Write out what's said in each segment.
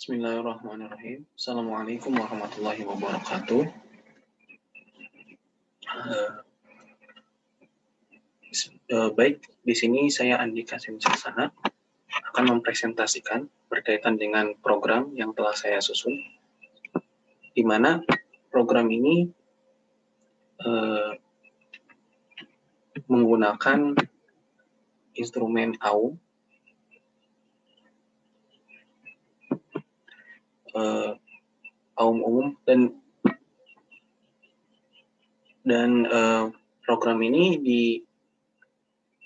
Bismillahirrahmanirrahim. Assalamualaikum warahmatullahi wabarakatuh. Baik, di sini saya Andika Simsasana akan mempresentasikan berkaitan dengan program yang telah saya susun, di mana program ini menggunakan instrumen AUM, AUM umum, dan program ini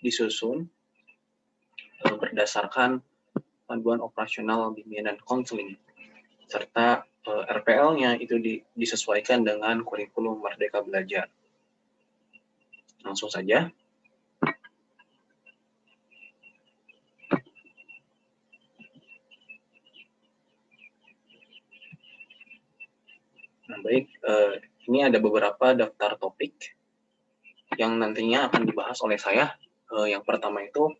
disusun berdasarkan panduan operasional bimbingan dan konseling, serta RPL-nya itu disesuaikan dengan kurikulum Merdeka Belajar. Langsung saja. Nah, baik, ini ada beberapa daftar topik yang nantinya akan dibahas oleh saya. Yang pertama itu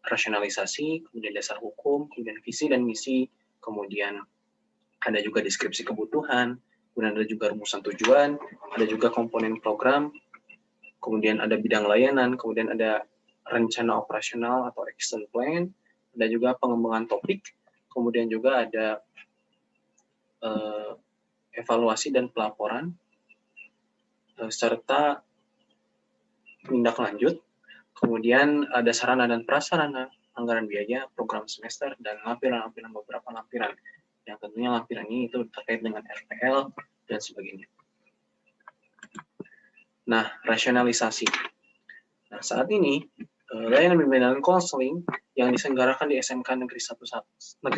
rasionalisasi, kemudian dasar hukum, kemudian visi dan misi, kemudian ada juga deskripsi kebutuhan, kemudian ada juga rumusan tujuan, ada juga komponen program, kemudian ada bidang layanan, kemudian ada rencana operasional atau action plan, ada juga pengembangan topik, kemudian juga ada evaluasi dan pelaporan, serta tindak lanjut, kemudian ada sarana dan prasarana, anggaran biaya, program semester, dan lampiran-lampiran beberapa lampiran. Yang tentunya lampiran ini itu terkait dengan RPL dan sebagainya. Nah, rasionalisasi. Nah, saat ini layanan bimbingan konseling yang diselenggarakan di SMK Negeri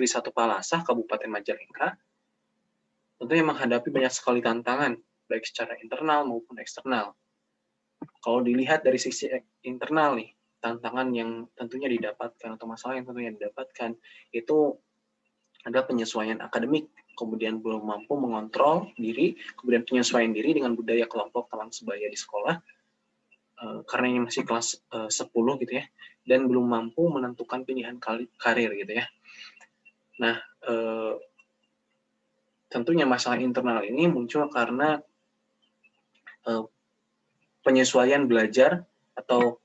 1 Palasah, Kabupaten Majalengka, tentunya menghadapi banyak sekali tantangan, baik secara internal maupun eksternal. Kalau dilihat dari sisi internal nih, tantangan yang tentunya didapatkan atau masalah yang tentunya didapatkan itu ada penyesuaian akademik, kemudian belum mampu mengontrol diri, kemudian penyesuaian diri dengan budaya kelompok teman sebaya di sekolah, karena ini masih kelas 10 gitu ya, dan belum mampu menentukan pilihan karir gitu ya. Nah, tentunya masalah internal ini muncul karena penyesuaian belajar atau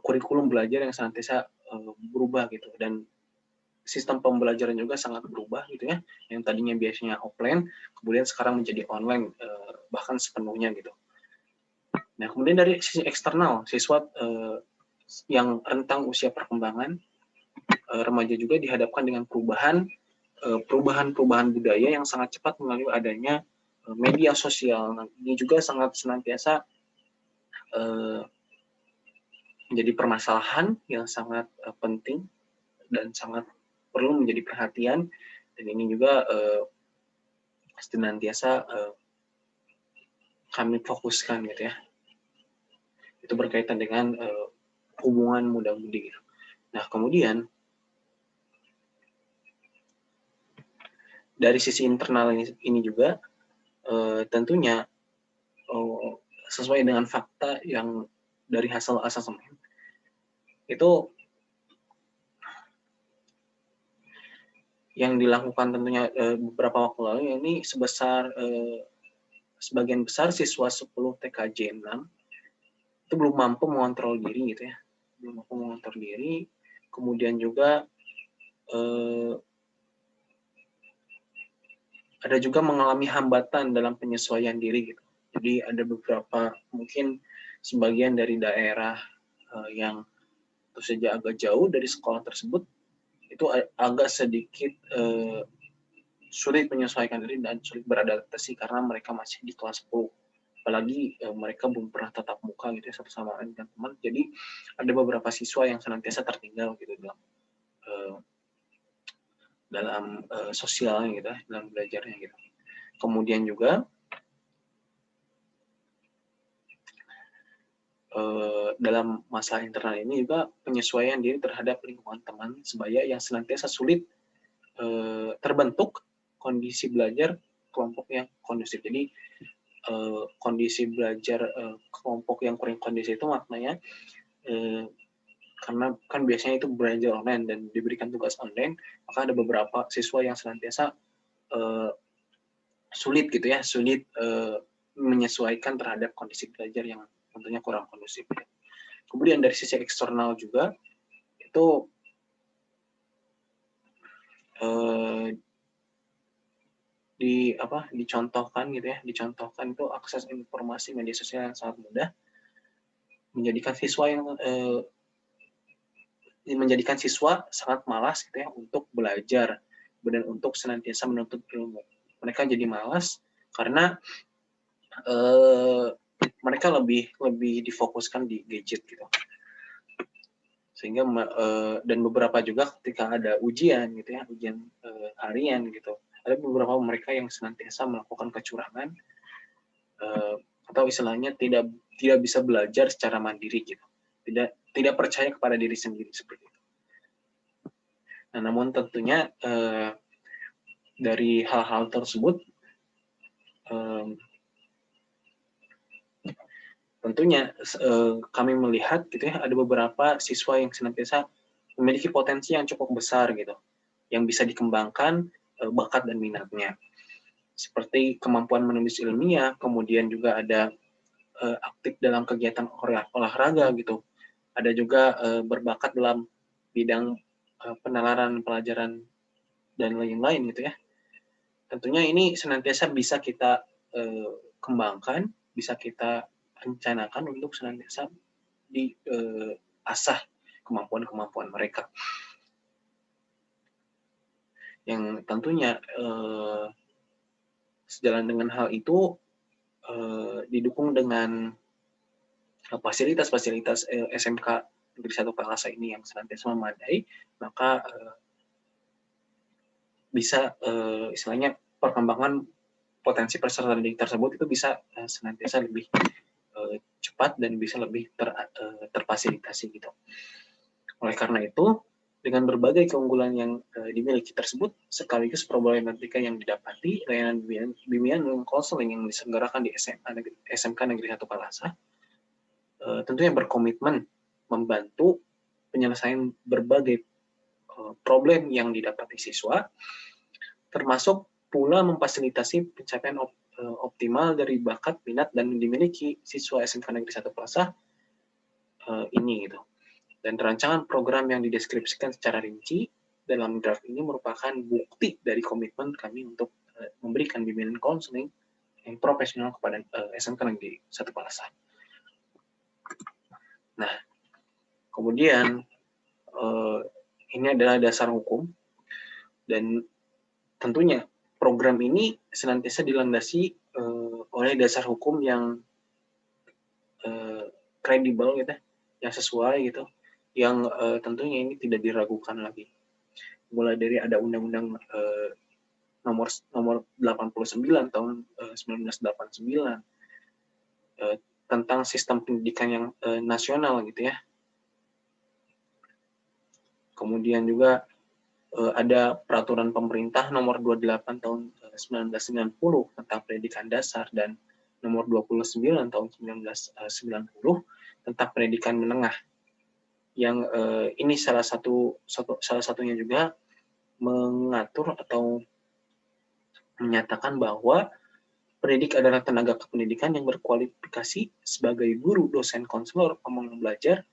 kurikulum belajar yang senantiasa berubah gitu, dan sistem pembelajaran juga sangat berubah gitu ya, yang tadinya biasanya offline kemudian sekarang menjadi online bahkan sepenuhnya gitu. Nah, kemudian dari sisi eksternal, siswa yang rentang usia perkembangan, remaja juga dihadapkan dengan perubahan budaya yang sangat cepat melalui adanya media sosial. Nah, ini juga sangat senantiasa menjadi permasalahan yang sangat penting dan sangat perlu menjadi perhatian, dan ini juga senantiasa kami fokuskan gitu ya. Itu berkaitan dengan hubungan muda-mudi gitu. Nah, kemudian dari sisi internal ini juga tentunya sesuai dengan fakta yang dari hasil asesmen itu yang dilakukan tentunya beberapa waktu lalu, ini sebagian besar siswa 10 TKJ 6 itu belum mampu mengontrol diri gitu ya, belum mampu mengontrol diri, kemudian juga ada juga mengalami hambatan dalam penyesuaian diri gitu. Jadi ada beberapa, mungkin sebagian dari daerah yang tentu saja agak jauh dari sekolah tersebut, itu agak sedikit sulit menyesuaikan diri dan sulit beradaptasi karena mereka masih di kelas 10. Apalagi mereka belum pernah tatap muka gitu ya satu sama lain dengan teman. Jadi ada beberapa siswa yang senantiasa tertinggal gitu dalam sosialnya gitu, dalam belajarnya gitu. Kemudian juga dalam masalah internal ini juga penyesuaian diri terhadap lingkungan teman sebaya yang senantiasa sulit terbentuk kondisi belajar kelompok yang kondusif. Jadi kondisi belajar kelompok yang kurang kondusif itu maknanya karena kan biasanya itu belajar online dan diberikan tugas online, maka ada beberapa siswa yang senantiasa sulit gitu ya, sulit menyesuaikan terhadap kondisi belajar yang tentunya kurang kondusif. Kemudian dari sisi eksternal juga itu dicontohkan gitu ya, dicontohkan itu akses informasi media sosial yang sangat mudah menjadikan siswa sangat malas gitu ya untuk belajar dan untuk senantiasa menuntut ilmu. Mereka jadi malas karena mereka lebih difokuskan di gadget gitu. Sehingga dan beberapa juga ketika ada ujian gitu ya, ujian harian gitu, ada beberapa mereka yang senantiasa melakukan kecurangan atau istilahnya tidak bisa belajar secara mandiri gitu, tidak percaya kepada diri sendiri seperti itu. Nah, namun tentunya dari hal-hal tersebut tentunya kami melihat gitu ya, ada beberapa siswa yang senantiasa memiliki potensi yang cukup besar gitu, yang bisa dikembangkan bakat dan minatnya. Seperti kemampuan menulis ilmiah, kemudian juga ada aktif dalam kegiatan olahraga gitu. Ada juga berbakat dalam bidang penalaran pelajaran dan lain-lain gitu ya. Tentunya ini senantiasa bisa kita kembangkan, bisa kita rencanakan untuk senantiasa diasah kemampuan-kemampuan mereka. Yang tentunya sejalan dengan hal itu didukung dengan fasilitas-fasilitas SMK Negeri 1 Palasa ini yang senantiasa memadai, maka bisa istilahnya perkembangan potensi peserta didik tersebut itu bisa senantiasa lebih cepat dan bisa lebih terfasilitasi gitu. Oleh karena itu, dengan berbagai keunggulan yang dimiliki tersebut, sekaligus problematika yang didapati, layanan bimbingan dan konseling yang diselenggarakan di SMK Negeri 1 Palasa, tentunya berkomitmen membantu penyelesaian berbagai problem yang didapati siswa, termasuk pula memfasilitasi pencapaian optimal dari bakat, minat, dan dimiliki siswa SMK Negeri 1 Palasa ini gitu. Dan rancangan program yang dideskripsikan secara rinci dalam draft ini merupakan bukti dari komitmen kami untuk memberikan bimbingan konseling yang profesional kepada SMK Negeri 1 Palasa. Nah, kemudian ini adalah dasar hukum, dan tentunya program ini senantiasa dilandasi oleh dasar hukum yang kredibel gitu, yang sesuai gitu, yang tentunya ini tidak diragukan lagi. Mulai dari ada Undang-Undang nomor 89 tahun 1989 tentang sistem pendidikan yang nasional gitu ya. Kemudian juga ada peraturan pemerintah nomor 28 tahun 1990 tentang pendidikan dasar dan nomor 29 tahun 1990 tentang pendidikan menengah. Yang ini salah satunya juga mengatur atau menyatakan bahwa pendidik adalah tenaga kependidikan yang berkualifikasi sebagai guru, dosen, konselor, pemangku belajar,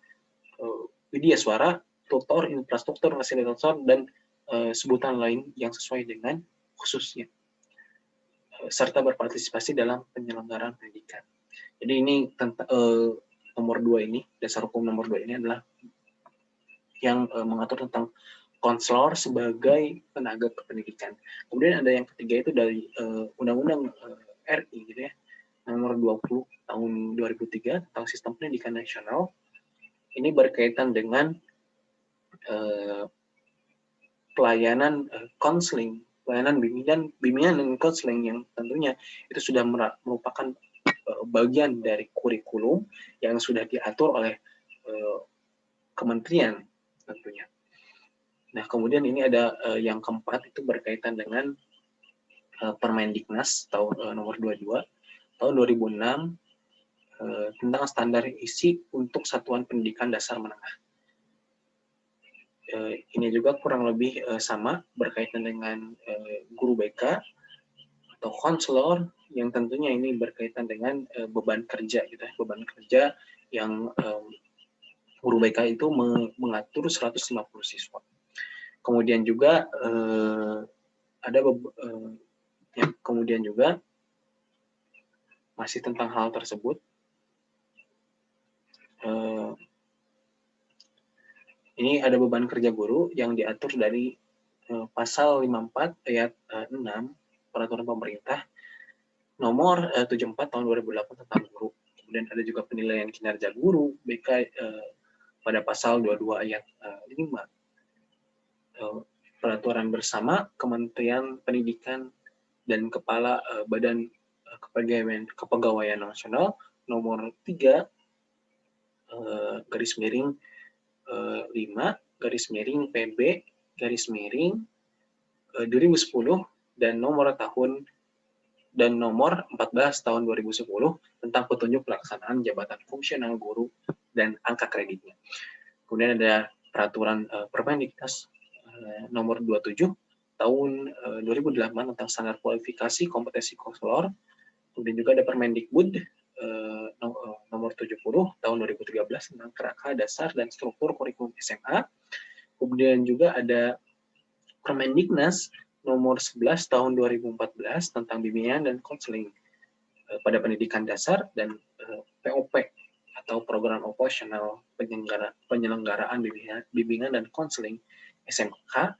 widya suara, tutor, infrastruktur, fasilitator, dan sebutan lain yang sesuai dengan khususnya, serta berpartisipasi dalam penyelenggaraan pendidikan. Jadi ini nomor 2 ini, dasar hukum nomor 2 ini adalah yang mengatur tentang konselor sebagai tenaga kependidikan. Kemudian ada yang ketiga itu dari Undang-Undang RI gitu ya, nomor 20 tahun 2003 tentang sistem pendidikan nasional. Ini berkaitan dengan pelayanan konseling, pelayanan bimbingan dan konseling yang tentunya itu sudah merupakan bagian dari kurikulum yang sudah diatur oleh kementerian tentunya. Nah, kemudian ini ada yang keempat itu berkaitan dengan Permendiknas tahun nomor 22 tahun 2006 tentang standar isi untuk satuan pendidikan dasar menengah. Ini juga kurang lebih sama berkaitan dengan guru BK atau konselor, yang tentunya ini berkaitan dengan beban kerja gitu ya, beban kerja yang guru BK itu mengatur 150 siswa. Kemudian juga kemudian juga masih tentang hal tersebut, ini ada beban kerja guru yang diatur dari pasal 54 ayat 6 Peraturan Pemerintah nomor 74 tahun 2008 tentang guru. Kemudian ada juga penilaian kinerja guru BK pada pasal 22 ayat 5. Peraturan bersama Kementerian Pendidikan dan Kepala Badan Kepegawaian Nasional nomor 3 garis miring 5 garis miring PB garis miring 2010 dan nomor 14 tahun 2010 tentang petunjuk pelaksanaan jabatan fungsional guru dan angka kreditnya. Kemudian ada peraturan Permendiknas nomor 27 tahun 2008 tentang standar kualifikasi kompetensi konselor. Kemudian juga ada Permendikbud nomor 70 tahun 2013 tentang kerangka dasar dan struktur kurikulum SMA. Kemudian juga ada Permendiknas nomor 11 tahun 2014 tentang bimbingan dan konseling pada pendidikan dasar dan POP atau program operasional penyelenggaraan bimbingan dan konseling SMK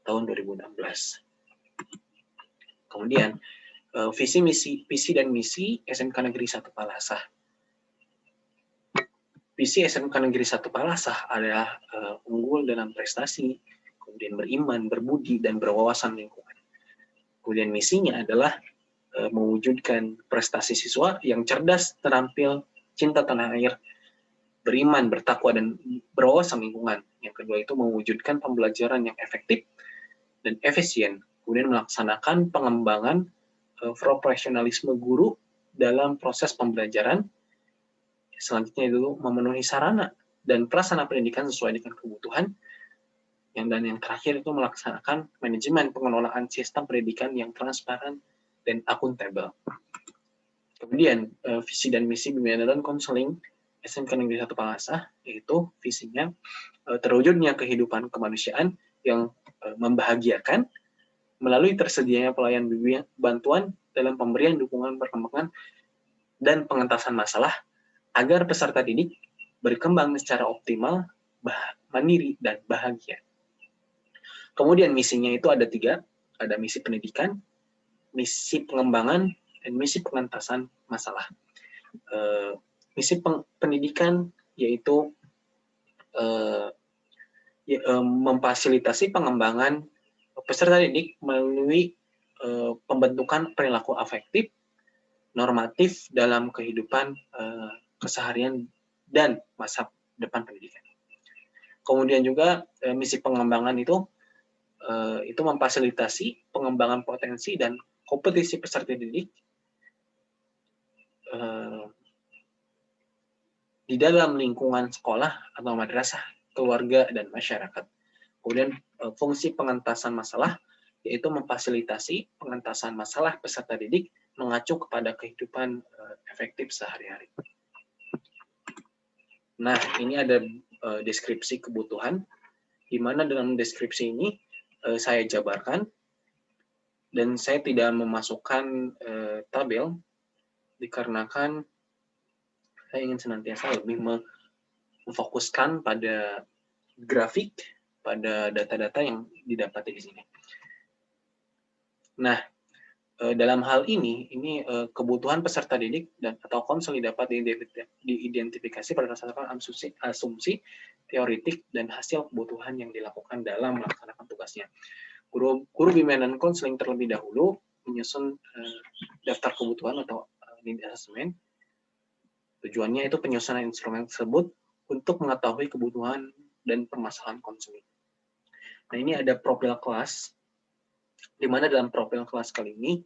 tahun 2016. Kemudian visi dan misi SMK Negeri 1 Palasah. Visi SMK Negeri 1 Palasah adalah unggul dalam prestasi, kemudian beriman, berbudi, dan berwawasan lingkungan. Kemudian misinya adalah mewujudkan prestasi siswa yang cerdas, terampil, cinta tanah air, beriman, bertakwa, dan berwawasan lingkungan. Yang kedua itu mewujudkan pembelajaran yang efektif dan efisien, kemudian melaksanakan pengembangan profesionalisme guru dalam proses pembelajaran. Selanjutnya itu memenuhi sarana dan prasarana pendidikan sesuai dengan kebutuhan. Dan yang terakhir itu melaksanakan manajemen pengelolaan sistem pendidikan yang transparan dan akuntabel. Kemudian visi dan misi bimbingan dan konseling SMK Negeri 1 Palasah, yaitu visinya terwujudnya kehidupan kemanusiaan yang membahagiakan melalui tersedianya pelayanan bantuan dalam pemberian dukungan perkembangan dan pengentasan masalah agar peserta didik berkembang secara optimal, mandiri, dan bahagia. Kemudian misinya itu ada 3, ada misi pendidikan, misi pengembangan, dan misi pengentasan masalah. Misi pendidikan yaitu memfasilitasi pengembangan peserta didik melalui pembentukan perilaku afektif, normatif dalam kehidupan keseharian dan masa depan pendidikan. Kemudian juga misi pengembangan itu memfasilitasi pengembangan potensi dan kompetisi peserta didik di dalam lingkungan sekolah atau madrasah, keluarga, dan masyarakat. Kemudian fungsi pengentasan masalah yaitu memfasilitasi pengentasan masalah peserta didik mengacu kepada kehidupan efektif sehari-hari. Nah, ini ada deskripsi kebutuhan, di mana dalam deskripsi ini saya jabarkan, dan saya tidak memasukkan tabel, dikarenakan saya ingin senantiasa lebih memfokuskan pada grafik, pada data-data yang didapati di sini. Nah, dalam hal ini kebutuhan peserta didik dan atau konselor dapat diidentifikasi berdasarkan asumsi teoritik dan hasil kebutuhan yang dilakukan dalam melaksanakan tugasnya. Guru bimbingan dan konseling terlebih dahulu menyusun daftar kebutuhan atau need assessment. Tujuannya itu penyusunan instrumen tersebut untuk mengetahui kebutuhan dan permasalahan konsumen. Nah, ini ada profil kelas, di mana dalam profil kelas kali ini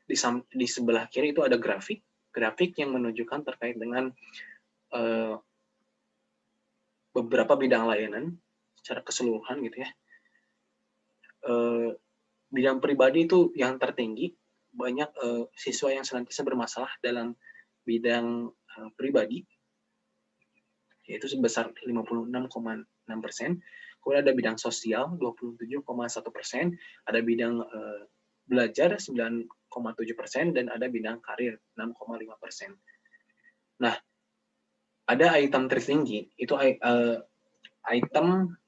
di sebelah kiri itu ada grafik yang menunjukkan terkait dengan beberapa bidang layanan secara keseluruhan gitu ya. Bidang pribadi itu yang tertinggi, banyak siswa yang senantiasa bermasalah dalam bidang pribadi, yaitu sebesar 56,6%. Kemudian ada bidang sosial 27,1%, ada bidang belajar 9,7%, dan ada bidang karir 6,5%. Nah, ada item tertinggi, itu item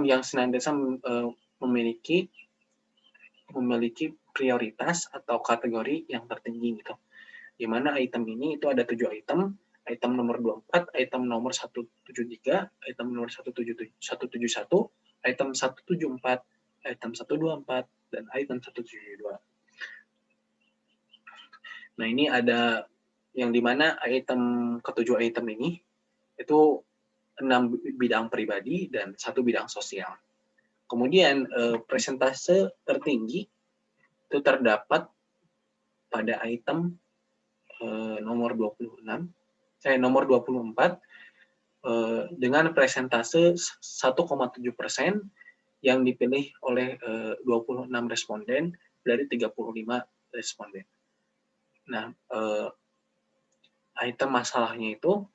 yang senantiasa memiliki prioritas atau kategori yang tertinggi gitu. Di mana item ini itu ada 7 item, item nomor 24, item nomor 173, item nomor 171, item 174, item 124, dan item 172. Nah, ini ada yang dimana item ketujuh item ini itu 6 bidang pribadi dan 1 bidang sosial. Kemudian presentase tertinggi itu terdapat pada item nomor 24 dengan presentase 1,7% yang dipilih oleh 26 responden dari 35 responden. Nah, item masalahnya itu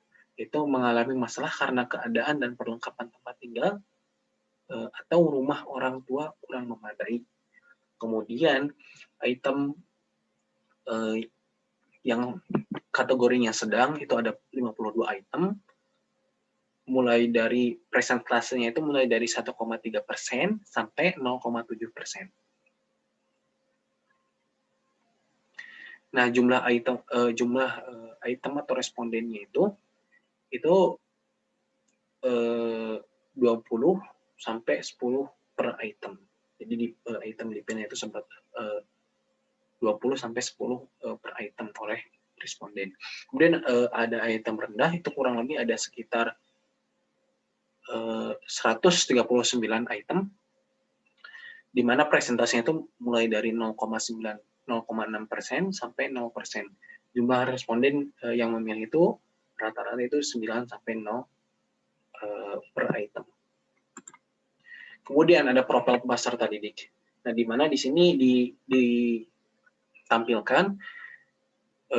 mengalami masalah karena keadaan dan perlengkapan tempat tinggal atau rumah orang tua kurang memadai. Kemudian item yang kategorinya sedang itu ada 52 item, mulai dari presentasenya itu mulai dari 1,3% sampai 0,7%. Nah, jumlah item atau respondennya itu 20 sampai 10 per item. Jadi di item dipilih itu sempat 20 sampai 10 per item oleh responden. Kemudian ada item rendah, itu kurang lebih ada sekitar 139 item, di mana presentasinya itu mulai dari 0,6% sampai 0%. Jumlah responden yang memilih itu rata-rata itu 9 sampai 0 per item. Kemudian ada profil peserta didik. Nah, di mana di sini ditampilkan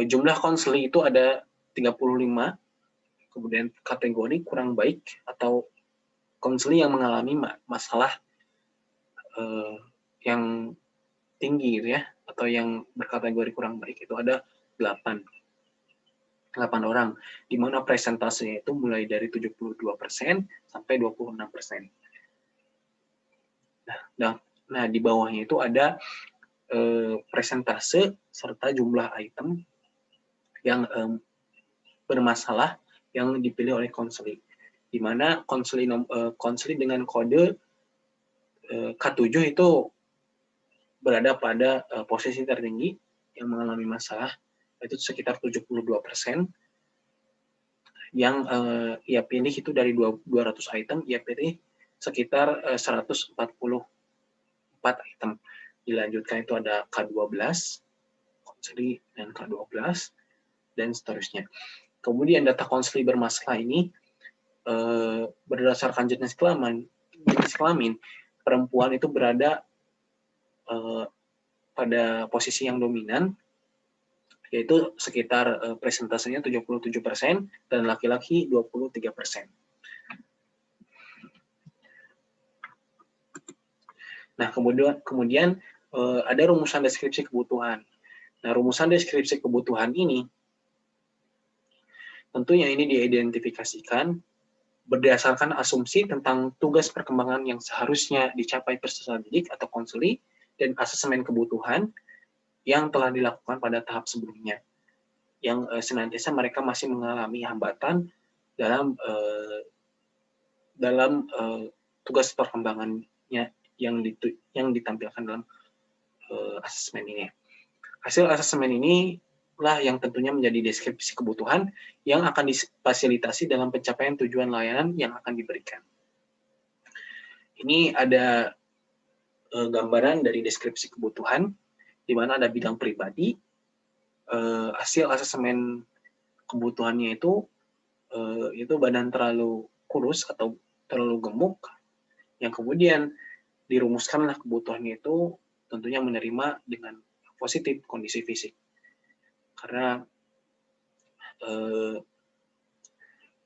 jumlah konseling itu ada 35, kemudian kategori kurang baik atau konseling yang mengalami masalah yang tinggi gitu ya, atau yang berkategori kurang baik itu ada 8 orang, di mana presentasenya itu mulai dari 72% sampai 26%. Nah, di bawahnya itu ada presentase serta jumlah item yang bermasalah yang dipilih oleh konseling, di mana konseling dengan kode K7 itu berada pada posisi tertinggi yang mengalami masalah, itu sekitar 72%. Yang ia pilih itu dari 200 item, ia pilih sekitar 144 item. Dilanjutkan itu ada K12, konseling dan K12, dan seterusnya. Kemudian data konseling bermasalah ini berdasarkan jenis kelamin, perempuan itu berada pada posisi yang dominan, yaitu sekitar presentasenya 77%, dan laki-laki 23%. Nah, kemudian ada rumusan deskripsi kebutuhan. Nah, rumusan deskripsi kebutuhan ini tentunya ini diidentifikasikan berdasarkan asumsi tentang tugas perkembangan yang seharusnya dicapai peserta didik atau konseli dan asesmen kebutuhan yang telah dilakukan pada tahap sebelumnya, yang senantiasa mereka masih mengalami hambatan dalam tugas perkembangannya yang ditampilkan dalam asesmen ini. Hasil asesmen ini lah yang tentunya menjadi deskripsi kebutuhan yang akan difasilitasi dalam pencapaian tujuan layanan yang akan diberikan. Ini ada gambaran dari deskripsi kebutuhan, di mana ada bidang pribadi, hasil asesmen kebutuhannya itu badan terlalu kurus atau terlalu gemuk, yang kemudian dirumuskanlah kebutuhannya itu tentunya menerima dengan positif kondisi fisik. Karena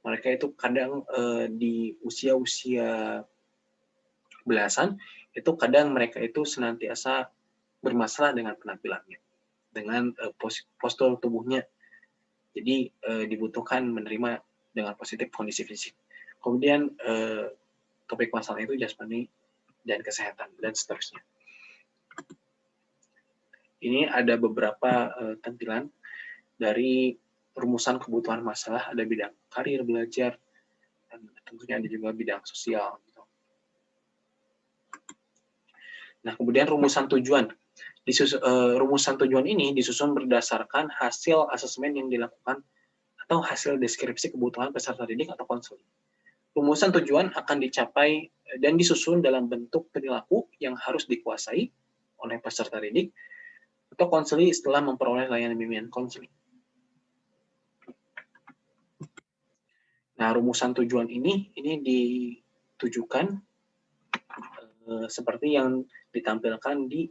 mereka itu kadang di usia-usia belasan, itu kadang mereka itu senantiasa bermasalah dengan penampilannya, dengan postur tubuhnya. Jadi dibutuhkan menerima dengan positif kondisi fisik. Kemudian topik masalah itu jasmani dan kesehatan, dan seterusnya. Ini ada beberapa tampilan dari rumusan kebutuhan masalah, ada bidang karir, belajar, dan tentunya ada juga bidang sosial. Nah, kemudian rumusan tujuan. Rumusan tujuan ini disusun berdasarkan hasil asesmen yang dilakukan atau hasil deskripsi kebutuhan peserta didik atau konseling. Rumusan tujuan akan dicapai dan disusun dalam bentuk perilaku yang harus dikuasai oleh peserta didik atau konseling setelah memperoleh layanan bimbingan konseling. Nah, rumusan tujuan ini ditujukan seperti yang ditampilkan di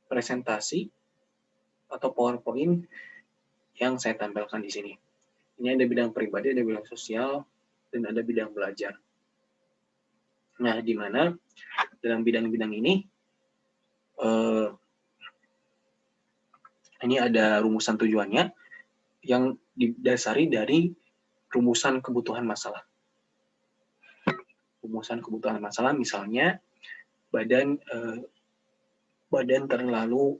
presentasi atau PowerPoint yang saya tampilkan di sini. Ini ada bidang pribadi, ada bidang sosial, dan ada bidang belajar. Nah, di mana dalam bidang-bidang ini, ini ada rumusan tujuannya yang didasari dari rumusan kebutuhan masalah. Rumusan kebutuhan masalah misalnya badan terlalu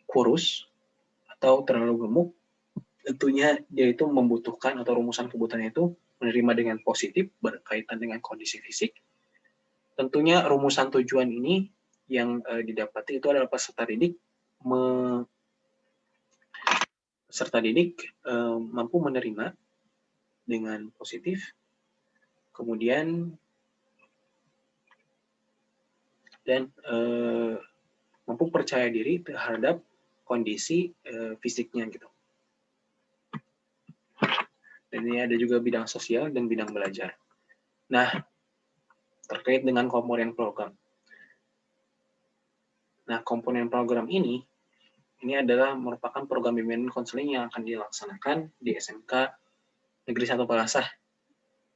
kurus atau terlalu gemuk, tentunya dia itu membutuhkan atau rumusan kebutuhannya itu menerima dengan positif berkaitan dengan kondisi fisik. Tentunya rumusan tujuan ini yang didapati itu adalah peserta didik mampu menerima dengan positif, kemudian dan mampu percaya diri terhadap kondisi fisiknya gitu. Dan ini ada juga bidang sosial dan bidang belajar. Nah, terkait dengan komponen program. Nah, komponen program ini adalah merupakan program bimbingan konseling yang akan dilaksanakan di SMK Negeri 1 Palasah,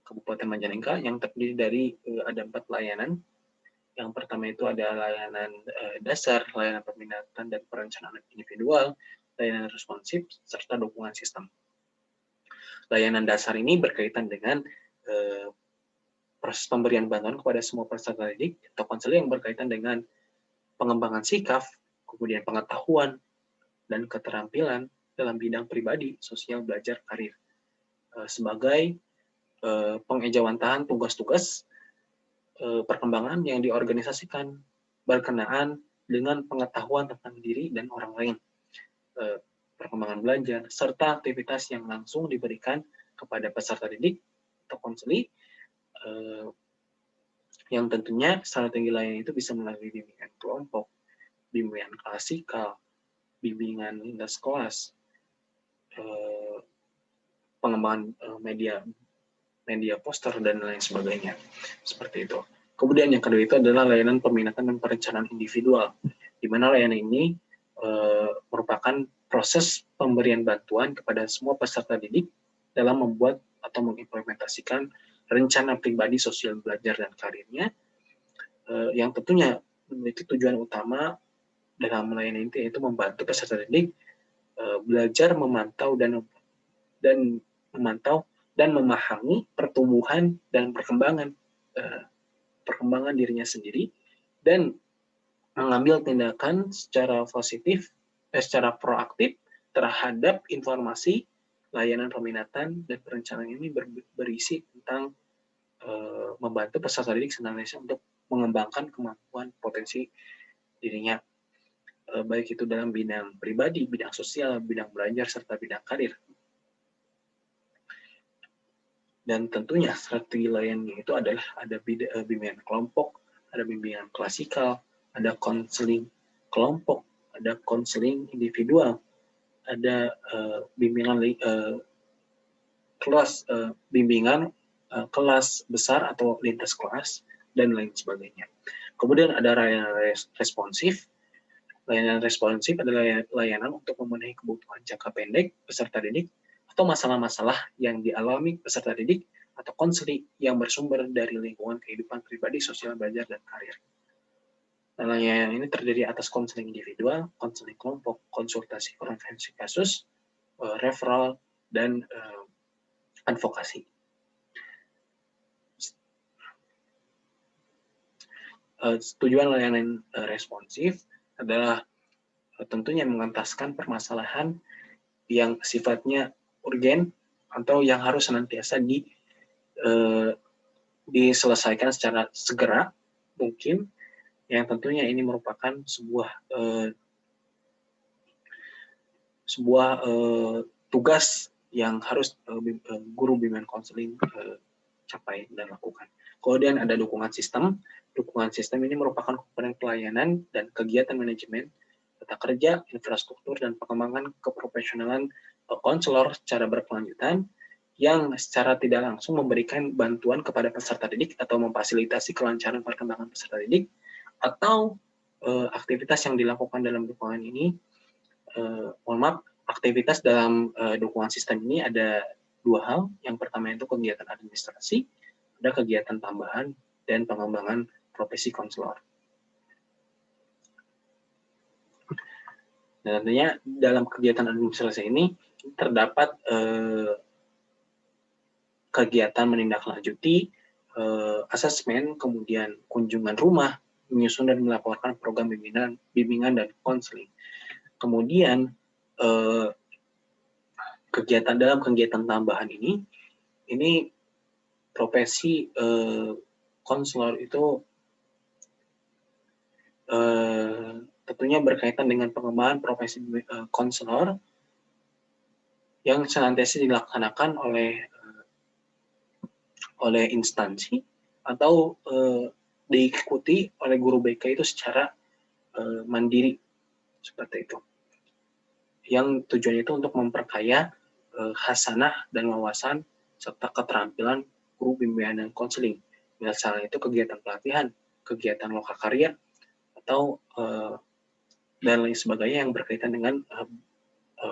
Kabupaten Majalengka, yang terdiri dari ada 4 layanan. Yang pertama itu ada layanan dasar, layanan peminatan dan perencanaan individual, layanan responsif, serta dukungan sistem. Layanan dasar ini berkaitan dengan proses pemberian bantuan kepada semua peserta didik atau konseling yang berkaitan dengan pengembangan sikap, kemudian pengetahuan, dan keterampilan dalam bidang pribadi, sosial, belajar, karir. Sebagai pengejawantahan tugas-tugas perkembangan yang diorganisasikan berkenaan dengan pengetahuan tentang diri dan orang lain, perkembangan belajar, serta aktivitas yang langsung diberikan kepada peserta didik atau konseli, yang tentunya strategi lain itu bisa melalui bimbingan kelompok, bimbingan klasikal, bimbingan lintas kelas, pengembangan media poster, dan lain sebagainya. Seperti itu. Kemudian yang kedua itu adalah layanan peminatan dan perencanaan individual, di mana layanan ini merupakan proses pemberian bantuan kepada semua peserta didik dalam membuat atau mengimplementasikan rencana pribadi sosial belajar dan karirnya, yang tentunya memiliki tujuan utama dalam layanan ini yaitu membantu peserta didik belajar memantau dan memahami pertumbuhan dan perkembangan dirinya sendiri, dan mengambil tindakan secara positif, secara proaktif terhadap informasi layanan peminatan dan perencanaan ini berisi tentang membantu peserta didik senantiasa untuk mengembangkan kemampuan potensi dirinya, baik itu dalam bidang pribadi, bidang sosial, bidang belajar, serta bidang karir. Dan tentunya strategi lainnya itu adalah ada bimbingan kelompok, ada bimbingan klasikal, ada konseling kelompok, ada konseling individual, ada bimbingan kelas bimbingan, kelas besar atau lintas kelas, dan lain sebagainya. Kemudian ada layanan responsif. Layanan responsif adalah layanan untuk memenuhi kebutuhan jangka pendek peserta didik atau masalah-masalah yang dialami peserta didik atau konseling yang bersumber dari lingkungan kehidupan pribadi, sosial, belajar, dan karir. Nah, layanan ini terdiri atas konseling individual, konseling kelompok, konsultasi konferensi kasus, referral, dan advokasi. Tujuan layanan responsif adalah tentunya mengentaskan permasalahan yang sifatnya urgen atau yang harus senantiasa diselesaikan secara segera mungkin, yang tentunya ini merupakan sebuah tugas yang harus guru bimbingan konseling capai dan lakukan. Kemudian ada dukungan sistem. Dukungan sistem ini merupakan komponen pelayanan dan kegiatan manajemen, tata kerja, infrastruktur, dan pengembangan keprofesionalan konselor secara berkelanjutan yang secara tidak langsung memberikan bantuan kepada peserta didik atau memfasilitasi kelancaran perkembangan peserta didik, atau aktivitas yang dilakukan dalam dukungan ini. Aktivitas dalam dukungan sistem ini ada dua hal. Yang pertama itu kegiatan administrasi, ada kegiatan tambahan, dan pengembangan profesi konselor. Dan tentunya dalam kegiatan administrasi ini terdapat kegiatan menindaklanjuti, asesmen, kemudian kunjungan rumah, menyusun dan melaporkan program bimbingan dan konseling. Kemudian dalam kegiatan tambahan ini profesi konselor itu tentunya berkaitan dengan pengembangan profesi konselor yang senantiasa dilaksanakan oleh instansi atau diikuti oleh guru BK itu secara mandiri, seperti itu. Yang tujuannya itu untuk memperkaya khasanah dan wawasan serta keterampilan guru bimbingan dan konseling. Misalnya itu kegiatan pelatihan, kegiatan lokakarya, atau dan lain sebagainya yang berkaitan dengan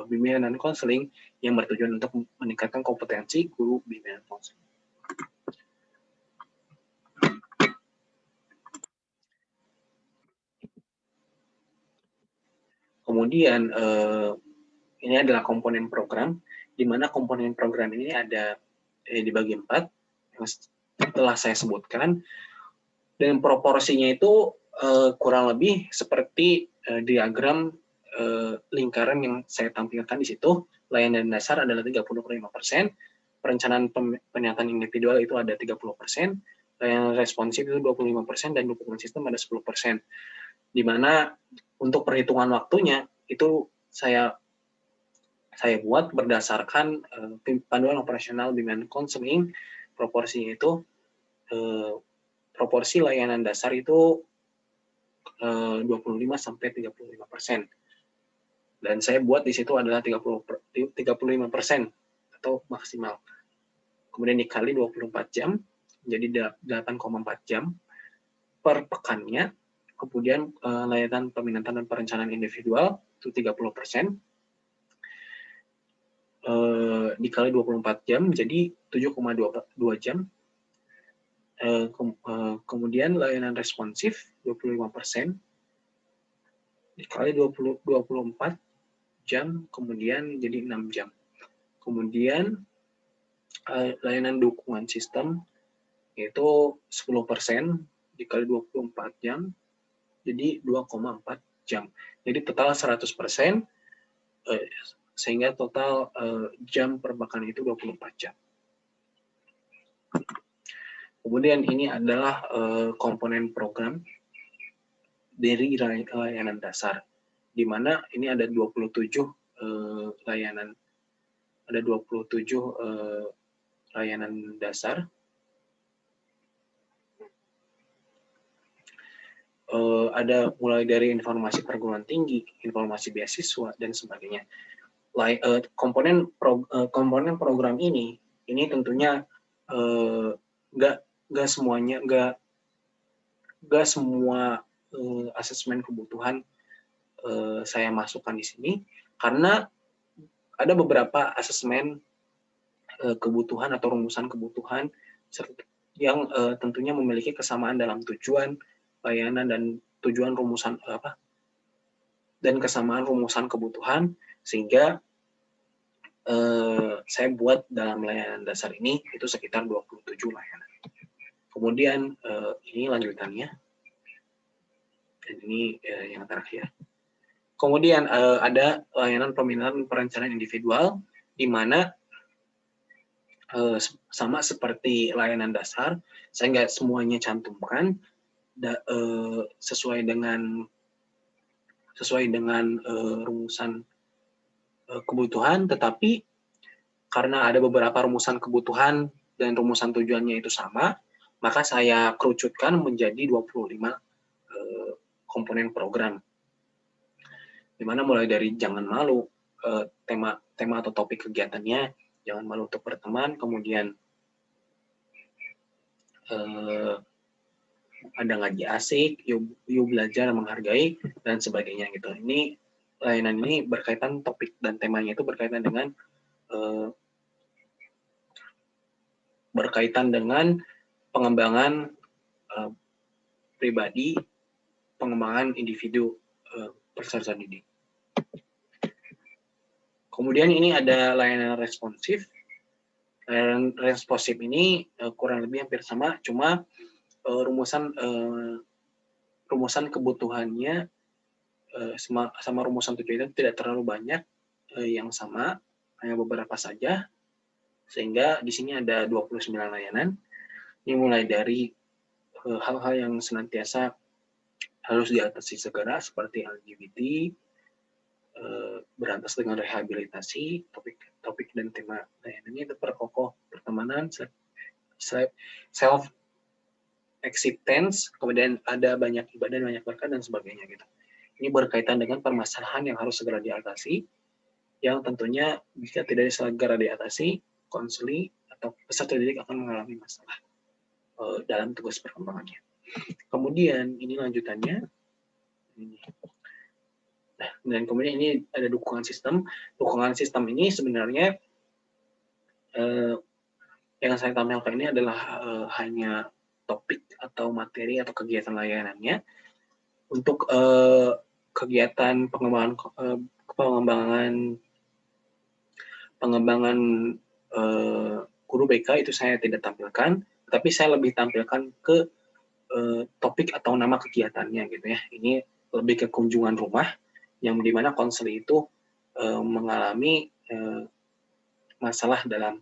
bimbingan dan konseling yang bertujuan untuk meningkatkan kompetensi guru bimbingan dan konseling. Kemudian ini adalah komponen program, di mana komponen program ini ada dibagi 4 yang telah saya sebutkan, dan proporsinya itu kurang lebih seperti diagram lingkaran yang saya tampilkan di situ. Layanan dasar adalah 35%, perencanaan penyataan individual itu ada 30%, layanan responsif itu 25%, dan dukungan sistem ada 10%. Di mana untuk perhitungan waktunya itu saya buat berdasarkan panduan operasional bimbingan konseling. Proporsinya itu proporsi layanan dasar itu 25-35%. Dan saya buat di situ adalah 35% atau maksimal. Kemudian dikali 24 jam, jadi 8,4 jam per pekannya. Kemudian layanan peminatan dan perencanaan individual itu 30%. Dikali 24 jam, jadi 7,2 jam. Kemudian layanan responsif 25%, dikali 24 jam, kemudian jadi 6 jam. Kemudian layanan dukungan sistem yaitu 10%, dikali 24 jam, jadi 2,4 jam. Jadi total 100%, sehingga total jam per pekan itu 24 jam. Kemudian ini adalah komponen program dari layanan dasar, di mana ini ada 27 layanan, ada 27 layanan dasar. Ada mulai dari informasi perguruan tinggi, informasi beasiswa, dan sebagainya. Komponen program ini Ini tentunya nggak semua asesmen kebutuhan saya masukkan di sini, karena ada beberapa asesmen kebutuhan atau rumusan kebutuhan yang tentunya memiliki kesamaan dalam tujuan layanan dan tujuan rumusan dan kesamaan rumusan kebutuhan, sehingga saya buat dalam layanan dasar ini itu sekitar 27 layanan. Kemudian ini lanjutannya, dan ini yang terakhir. Kemudian ada layanan pemindahan perencanaan individual, di mana sama seperti layanan dasar, saya nggak semuanya cantumkan sesuai dengan rumusan kebutuhan, tetapi karena ada beberapa rumusan kebutuhan dan rumusan tujuannya itu sama, maka saya kerucutkan menjadi 25 komponen program. Dimana mulai dari jangan malu, tema atau topik kegiatannya, jangan malu untuk berteman, kemudian ada ngaji asik, yuk belajar menghargai, dan sebagainya gitu. Ini layanan ini berkaitan topik dan temanya itu berkaitan dengan pengembangan pribadi, pengembangan individu peserta didik. Kemudian ini ada layanan responsif. Layanan responsif ini kurang lebih hampir sama, cuma rumusan kebutuhannya sama rumusan tujuan itu tidak terlalu banyak yang sama, hanya beberapa saja, sehingga di sini ada 29 layanan. Ini mulai dari hal-hal yang senantiasa harus diatasi segera seperti LGBT, berantas dengan rehabilitasi, topik dan tema layanannya itu perkokoh pertemanan, self acceptance, kemudian ada banyak ibadah, banyak berkat, dan sebagainya gitu. Ini berkaitan dengan permasalahan yang harus segera diatasi, yang tentunya jika tidak segera diatasi, konseli atau peserta didik akan mengalami masalah dalam tugas perkembangannya. Kemudian ini lanjutannya. Nah, dan kemudian ini ada dukungan sistem. Dukungan sistem ini sebenarnya yang saya tampilkan ini adalah hanya topik atau materi atau kegiatan layanannya. Untuk kegiatan pengembangan guru BK itu saya tidak tampilkan, tapi saya lebih tampilkan ke topik atau nama kegiatannya gitu ya. Ini lebih ke kunjungan rumah, yang dimana konseli itu mengalami masalah dalam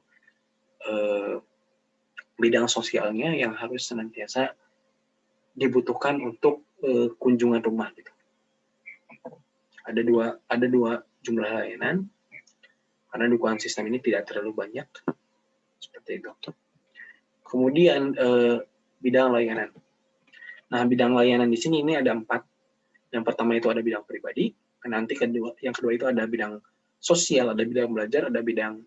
bidang sosialnya yang harus senantiasa dibutuhkan untuk kunjungan rumah gitu. Ada dua jumlah layanan, karena dukungan sistem ini tidak terlalu banyak, seperti itu. Kemudian bidang layanan. Nah, bidang layanan di sini ini ada 4. Yang pertama itu ada bidang pribadi, nanti yang kedua itu ada bidang sosial, ada bidang belajar, ada bidang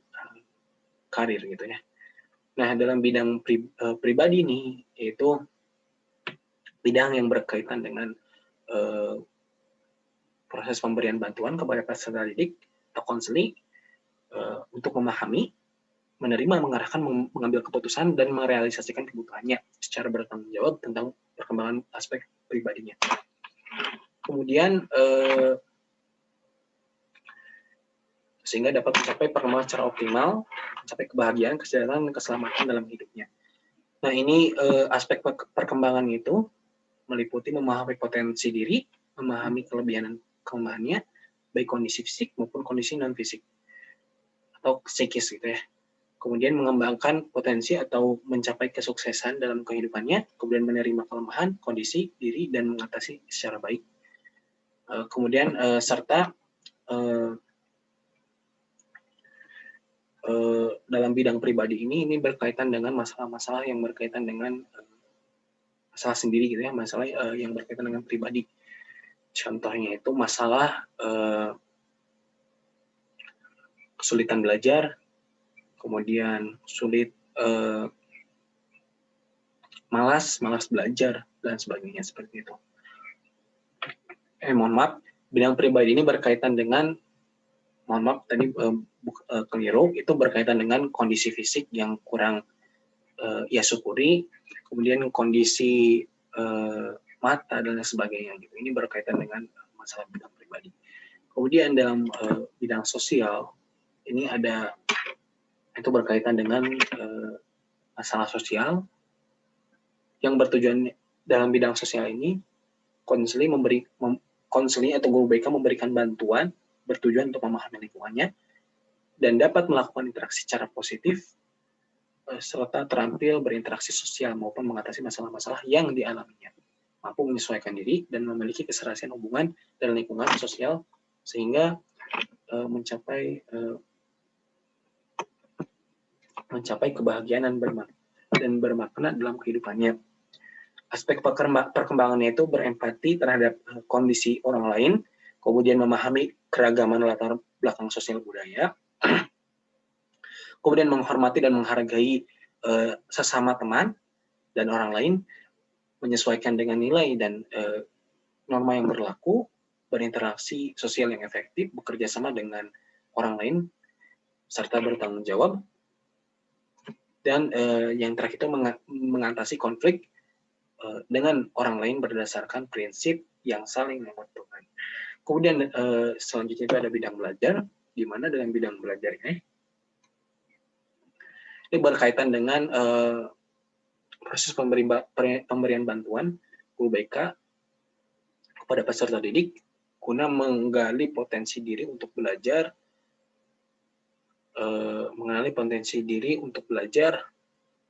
karir gitu ya. Nah, dalam bidang pribadi ini, yaitu bidang yang berkaitan dengan proses pemberian bantuan kepada peserta didik atau konseling untuk memahami, menerima, mengarahkan, mengambil keputusan, dan merealisasikan kebutuhannya secara bertanggung jawab tentang perkembangan aspek pribadinya. Kemudian sehingga dapat mencapai perkembangan secara optimal, mencapai kebahagiaan, kesejahteraan, dan keselamatan dalam hidupnya. Nah, ini aspek perkembangan itu meliputi memahami potensi diri, memahami kelebihan dan kelemahannya, baik kondisi fisik maupun kondisi non-fisik atau psikis gitu ya. Kemudian mengembangkan potensi atau mencapai kesuksesan dalam kehidupannya, kemudian menerima kelemahan, kondisi diri, dan mengatasi secara baik. Kemudian serta dalam bidang pribadi ini berkaitan dengan masalah-masalah yang berkaitan dengan masalah sendiri gitu ya, masalah yang berkaitan dengan pribadi. Contohnya itu masalah kesulitan belajar, kemudian sulit, malas belajar, dan sebagainya seperti itu. Mohon maaf, bidang pribadi ini berkaitan dengan, mohon maaf tadi keliru, itu berkaitan dengan kondisi fisik yang kurang ia syukuri, kemudian kondisi mata dan sebagainya gitu. Ini berkaitan dengan masalah bidang pribadi. Kemudian dalam bidang sosial ini ada, itu berkaitan dengan masalah sosial yang bertujuan dalam bidang sosial ini, konseling atau guru BK memberikan bantuan bertujuan untuk memahami lingkungannya dan dapat melakukan interaksi secara positif serta terampil berinteraksi sosial maupun mengatasi masalah-masalah yang dialaminya, mampu menyesuaikan diri dan memiliki keserasian hubungan dan lingkungan sosial sehingga mencapai kebahagiaan dan bermakna dalam kehidupannya. Aspek perkembangannya itu berempati terhadap kondisi orang lain, kemudian memahami keragaman latar belakang sosial budaya, kemudian menghormati dan menghargai sesama teman dan orang lain, menyesuaikan dengan nilai dan norma yang berlaku, berinteraksi sosial yang efektif, bekerja sama dengan orang lain, serta bertanggung jawab, dan yang terakhir itu mengatasi konflik dengan orang lain berdasarkan prinsip yang saling menguntungkan. Kemudian selanjutnya itu ada bidang belajar, di mana dalam bidang belajar ini berkaitan dengan proses pemberian bantuan guru BK kepada peserta didik guna menggali potensi diri untuk belajar,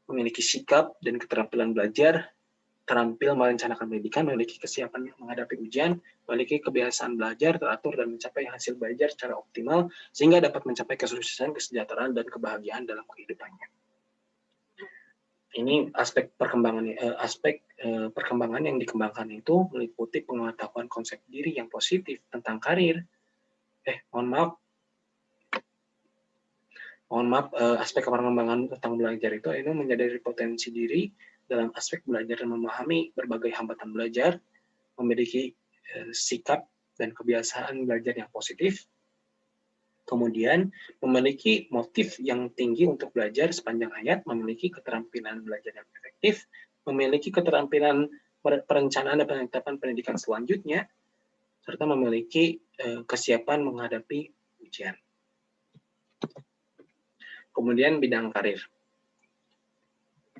memiliki sikap dan keterampilan belajar, terampil merencanakan pendidikan, memiliki kesiapan menghadapi ujian, memiliki kebiasaan belajar teratur dan mencapai hasil belajar secara optimal sehingga dapat mencapai kesuksesan, kesejahteraan dan kebahagiaan dalam kehidupannya. Ini aspek perkembangan yang dikembangkan itu meliputi pengetahuan konsep diri yang positif tentang karir. Aspek perkembangan tentang belajar itu menyadari potensi diri dalam aspek belajar dan memahami berbagai hambatan belajar, memiliki sikap dan kebiasaan belajar yang positif, kemudian memiliki motif yang tinggi untuk belajar sepanjang hayat, memiliki keterampilan belajar yang efektif, memiliki keterampilan perencanaan dan penetapan pendidikan selanjutnya, serta memiliki kesiapan menghadapi ujian. Kemudian bidang karir.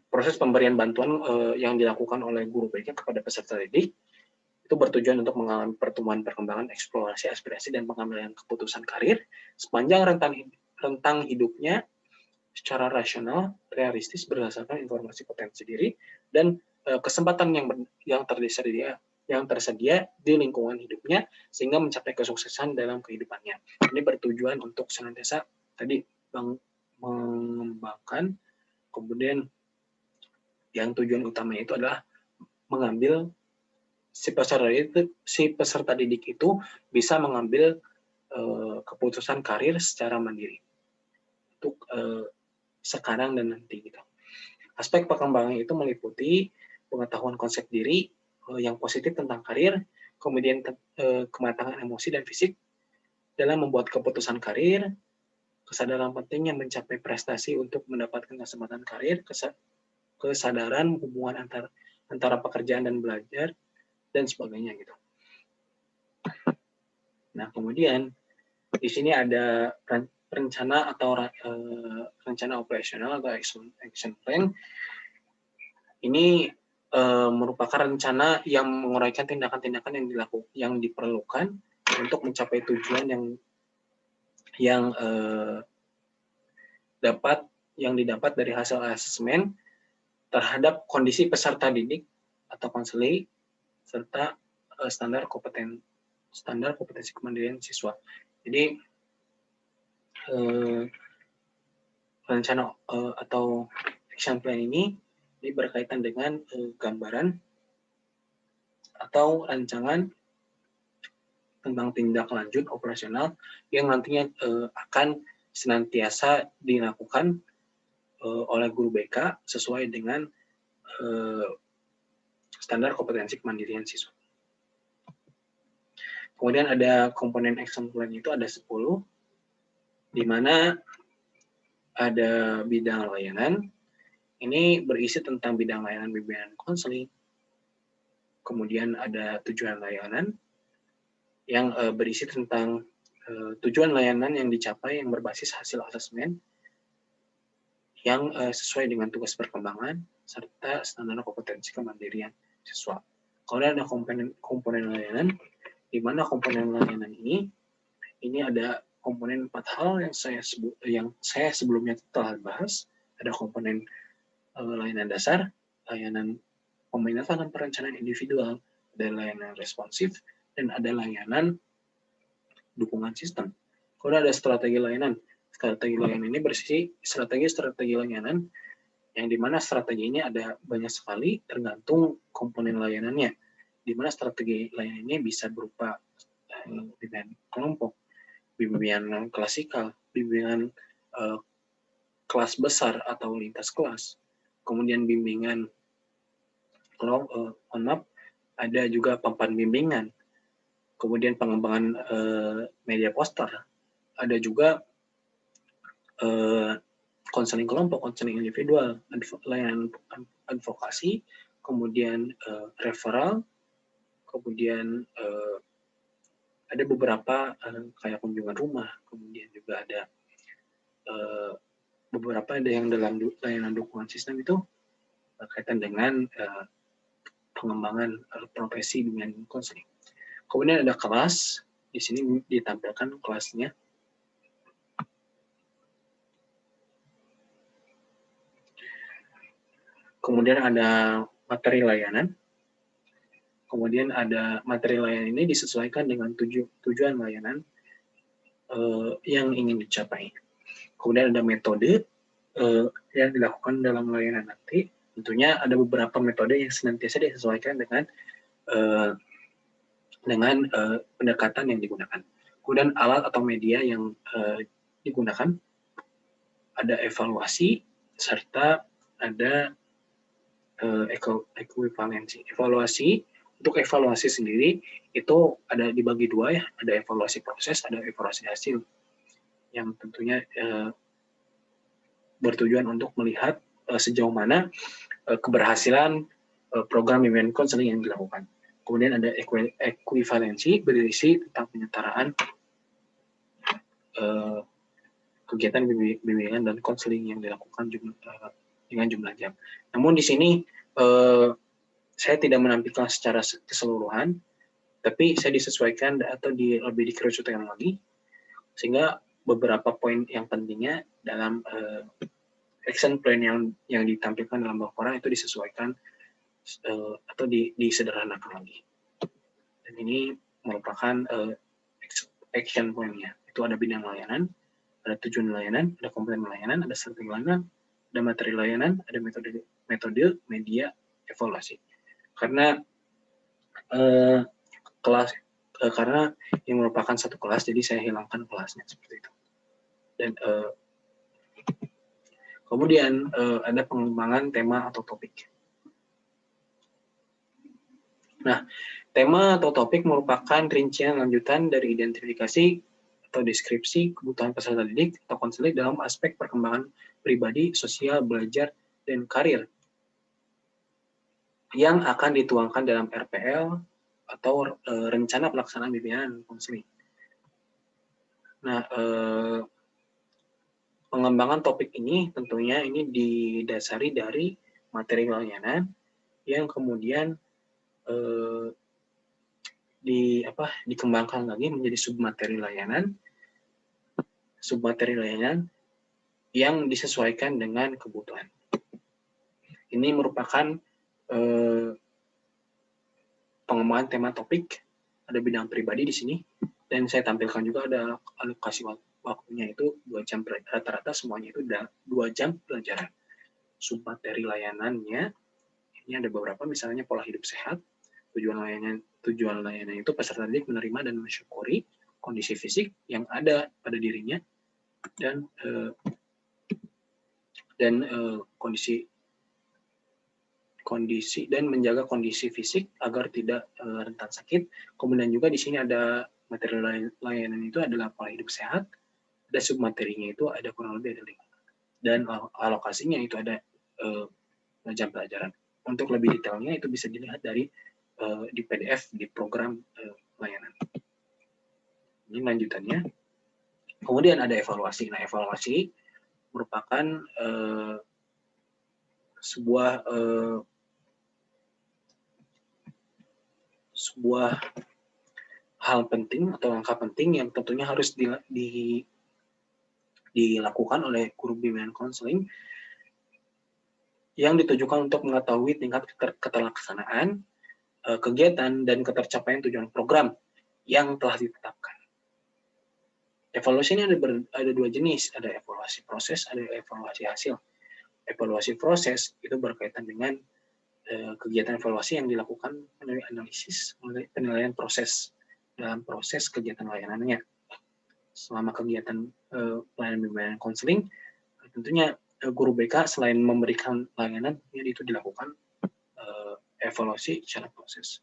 Proses pemberian bantuan yang dilakukan oleh guru BK kepada peserta didik itu bertujuan untuk mengalami pertumbuhan perkembangan, eksplorasi, aspirasi, dan pengambilan keputusan karir sepanjang rentang hidupnya secara rasional, realistis, berdasarkan informasi potensi diri dan kesempatan yang tersedia di lingkungan hidupnya sehingga mencapai kesuksesan dalam kehidupannya. Ini bertujuan untuk senantiasa tadi mengembangkan, kemudian yang tujuan utamanya itu adalah mengambil si peserta didik itu bisa mengambil keputusan karir secara mandiri untuk sekarang dan nanti gitu. Aspek perkembangan itu meliputi pengetahuan konsep diri yang positif tentang karir, kemudian kematangan emosi dan fisik dalam membuat keputusan karir, kesadaran pentingnya mencapai prestasi untuk mendapatkan kesempatan karir, kesadaran hubungan antara pekerjaan dan belajar, dan sebagainya gitu. Nah, kemudian di sini ada rencana atau rencana operasional atau action plan. Ini merupakan rencana yang menguraikan tindakan-tindakan yang diperlukan untuk mencapai tujuan yang didapat dari hasil asesmen terhadap kondisi peserta didik atau konseli serta standar kompetensi kemandirian siswa. Jadi rencana atau action plan ini berkaitan dengan gambaran atau rancangan tentang tindak lanjut operasional yang nantinya akan senantiasa dilakukan oleh guru BK sesuai dengan standar kompetensi kemandirian siswa. Kemudian ada komponen action plan itu ada 10, di mana ada bidang layanan, ini berisi tentang bidang layanan bimbingan konseling. Kemudian ada tujuan layanan, yang berisi tentang tujuan layanan yang dicapai yang berbasis hasil asesmen, yang sesuai dengan tugas perkembangan, serta standar kompetensi kemandirian siswa. Kemudian ada komponen layanan, di mana komponen layanan ini ada komponen 4 hal yang saya sebelumnya telah bahas. Ada komponen layanan dasar, layanan peminatan dan perencanaan individual, ada layanan responsif, dan ada layanan dukungan sistem. Kemudian ada strategi layanan. Strategi layanan ini berisi strategi layanan, yang dimana strategi ini ada banyak sekali tergantung komponen layanannya. Dimana strategi layanan ini bisa berupa bimbingan kelompok, bimbingan klasikal, bimbingan kelas besar atau lintas kelas, kemudian bimbingan ada juga papan bimbingan, kemudian pengembangan media poster, ada juga konseling kelompok, konseling individual, layanan advokasi, kemudian referral, kemudian ada beberapa kayak kunjungan rumah, kemudian juga ada beberapa yang dalam layanan dukungan sistem itu berkaitan dengan pengembangan profesi dengan konseling. Kemudian ada kelas, di sini ditampilkan kelasnya. Kemudian ada materi layanan. Kemudian ada materi layanan ini disesuaikan dengan tujuan layanan yang ingin dicapai. Kemudian ada metode yang dilakukan dalam layanan nanti. Tentunya ada beberapa metode yang senantiasa disesuaikan dengan pendekatan yang digunakan. Kemudian alat atau media yang digunakan, ada evaluasi, serta ada ekuivalensi. Untuk evaluasi sendiri itu ada dibagi dua ya, ada evaluasi proses, ada evaluasi hasil, yang tentunya bertujuan untuk melihat sejauh mana keberhasilan program bimbingan konseling yang dilakukan. Kemudian ada ekuivalensi, berisi tentang penyetaraan kegiatan bimbingan dan konseling yang dilakukan dengan jumlah jam. Namun di sini saya tidak menampilkan secara keseluruhan, tapi saya disesuaikan atau lebih dikerucutkan lagi, sehingga beberapa poin yang pentingnya dalam action plan yang ditampilkan dalam laporan itu disesuaikan atau disederhanakan lagi. Dan ini merupakan action plan-nya. Itu ada bidang layanan, ada tujuan layanan, ada komponen layanan, ada strategi layanan, ada materi layanan, ada metode, media, evaluasi. Karena karena ini merupakan satu kelas, jadi saya hilangkan kelasnya seperti itu. Dan kemudian ada pengembangan tema atau topik. Nah, tema atau topik merupakan rincian lanjutan dari identifikasi atau deskripsi kebutuhan peserta didik atau konseling dalam aspek perkembangan pribadi, sosial, belajar, dan karir yang akan dituangkan dalam RPL atau rencana pelaksanaan bimbingan konseling. Nah, pengembangan topik ini tentunya ini didasari dari materi layanan yang kemudian dikembangkan lagi menjadi submateri layanan yang disesuaikan dengan kebutuhan. Ini merupakan pengembangan tema topik, ada bidang pribadi di sini, dan saya tampilkan juga ada alokasi waktunya itu 2 jam, rata-rata semuanya itu 2 jam pelajaran. Submateri layanannya, ini ada beberapa, misalnya pola hidup sehat, tujuan layanan itu peserta didik menerima dan mensyukuri kondisi fisik yang ada pada dirinya, dan kondisi dan menjaga kondisi fisik agar tidak rentan sakit. Kemudian juga di sini ada materi layanan itu adalah pola hidup sehat, ada submaterinya itu ada kurang lebih ada 5, dan alokasinya itu ada jam pelajaran. Untuk lebih detailnya itu bisa dilihat dari di PDF di program layanan. Ini lanjutannya. Kemudian ada evaluasi. Nah, evaluasi merupakan sebuah hal penting atau langkah penting yang tentunya harus dilakukan oleh guru bimbingan konseling yang ditujukan untuk mengetahui tingkat keterlaksanaan kegiatan dan ketercapaian tujuan program yang telah ditetapkan. Evaluasi ini ada 2 jenis, ada evaluasi proses, ada evaluasi hasil. Evaluasi proses itu berkaitan dengan kegiatan evaluasi yang dilakukan melalui analisis, melalui penilaian proses dalam proses kegiatan layanannya. Selama kegiatan pelayanan bimbingan konseling, tentunya guru BK selain memberikan layanan, itu dilakukan evaluasi secara proses.